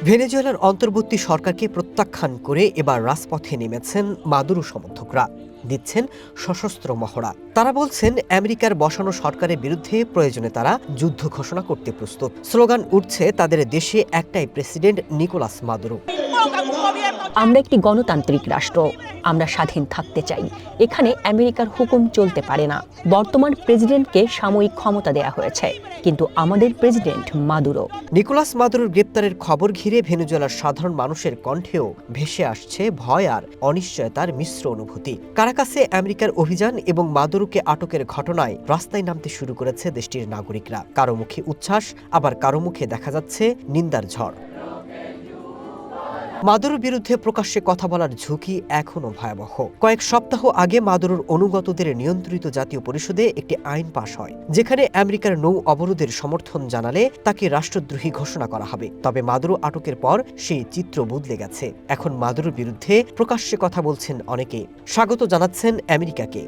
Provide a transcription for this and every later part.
ভেনেজুয়েলার অন্তর্বর্তী সরকারকে প্রত্যাখ্যান করে এবার রাজপথে নেমেছেন মাদুরো সমর্থকরা, দিচ্ছেন সশস্ত্র মহড়া। তারা বলছেন আমেরিকার বসানো সরকারের বিরুদ্ধে প্রয়োজনে তারা যুদ্ধ ঘোষণা করতে প্রস্তুত। স্লোগান উঠছে তাদের দেশে একটাই প্রেসিডেন্ট, নিকোলাস মাদুরো। আমরা একটি গণতান্ত্রিক রাষ্ট্র, আমরা স্বাধীন থাকতে চাই। এখানে আমেরিকার হুকুম চলতে পারে না। বর্তমান প্রেসিডেন্টকে সাময়িক ক্ষমতা দেয়া হয়েছে, কিন্তু আমাদের প্রেসিডেন্ট মাদুরো। নিকোলাস মাদুরোর গ্রেপ্তারের খবর ঘিরে ভেনেজুয়েলার সাধারণ মানুষের কণ্ঠেও ভেসে আসছে ভয় আর অনিশ্চয়তার মিশ্র অনুভূতি। কারাকাসে আমেরিকার অভিযান এবং মাদুরোকে আটকের ঘটনায় রাস্তায় নামতে শুরু করেছে দেশটির নাগরিকরা। কারো মুখে উচ্ছ্বাস, আবার কারো মুখে দেখা যাচ্ছে নিন্দার ঝড়। মাদুরোর বিরুদ্ধে প্রকাশ্যে কথা বলার ঝুঁকি এখনও ভয়াবহ। কয়েক সপ্তাহ আগে মাদুরোর অনুগতদের নিয়ন্ত্রিত জাতীয় পরিষদে একটি আইন পাশ হয়, যেখানে আমেরিকার নৌ অবরোধের সমর্থন জানালে তাকে রাষ্ট্রদ্রোহী ঘোষণা করা হবে। তবে মাদুরো আটকের পর সেই চিত্র বদলে গেছে। এখন মাদুরোর বিরুদ্ধে প্রকাশ্যে কথা বলছেন অনেকে, স্বাগত জানাচ্ছেন আমেরিকাকে।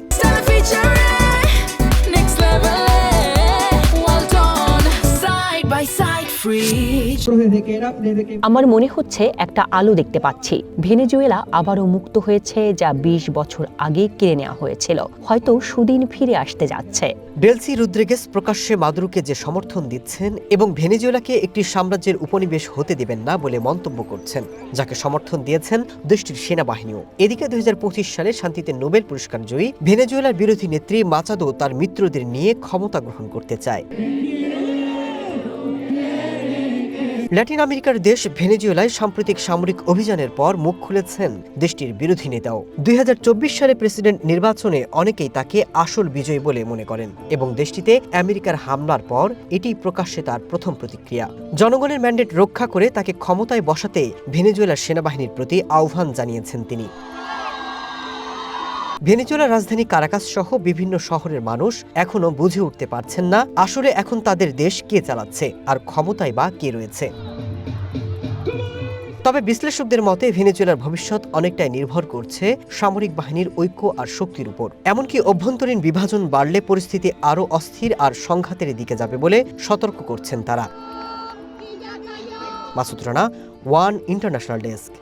আমার মনে হচ্ছে একটা আলো দেখতে পাচ্ছি। ভেনেজুয়েলা আবারও মুক্ত হয়েছে, যা ২০ বছর আগে কেড়ে নেওয়া হয়েছিল। হয়তো সুদিন ফিরে আসতে যাচ্ছে। ডেলসি রদ্রিগেজ প্রকাশ্যে মাদুরোকে যে সমর্থন দিচ্ছেন এবং ভেনেজুয়েলাকে একটি সাম্রাজ্যের উপনিবেশ হতে দেবেন না বলে মন্তব্য করছেন, যাকে সমর্থন দিয়েছেন দেশটির সেনাবাহিনীও। এদিকে ২০২৫ সালে শান্তিতে নোবেল পুরস্কার জয়ী ভেনেজুয়েলার বিরোধী নেত্রী মাচাদো তার মিত্রদের নিয়ে ক্ষমতা গ্রহণ করতে চায়। ল্যাটিন আমেরিকার দেশ ভেনেজুয়েলায় সাম্প্রতিক সামরিক অভিযানের পর মুখ খুলেছেন দেশটির বিরোধী নেতাও। ২০২৪ সালে প্রেসিডেন্ট নির্বাচনে অনেকেই তাকে আসল বিজয়ী বলে মনে করেন এবং দেশটিতে আমেরিকার হামলার পর এটি প্রকাশ্যে তার প্রথম প্রতিক্রিয়া। জনগণের ম্যান্ডেট রক্ষা করে তাকে ক্ষমতায় বসাতে ভেনেজুয়েলার সেনাবাহিনীর প্রতি আহ্বান জানিয়েছেন তিনি। ভেনেজুয়েলার রাজধানী কারাকাস সহ বিভিন্ন শহরের মানুষ এখনো বুঝে উঠতে পারছেন না আসলে এখন তাদের দেশ কে চালাচ্ছে আর ক্ষমতায় বা কে রয়েছে। তবে বিশ্লেষকদের মতে ভেনেজুয়েলার ভবিষ্যৎ অনেকটাই নির্ভর করছে সামরিক বাহিনীর ঐক্য আর শক্তির উপর। এমনকি অভ্যন্তরীণ বিভাজন বাড়লে পরিস্থিতি আরও অস্থির আর সংঘাতের দিকে যাবে বলে সতর্ক করছেন তারা। Masud Rana, one international desk.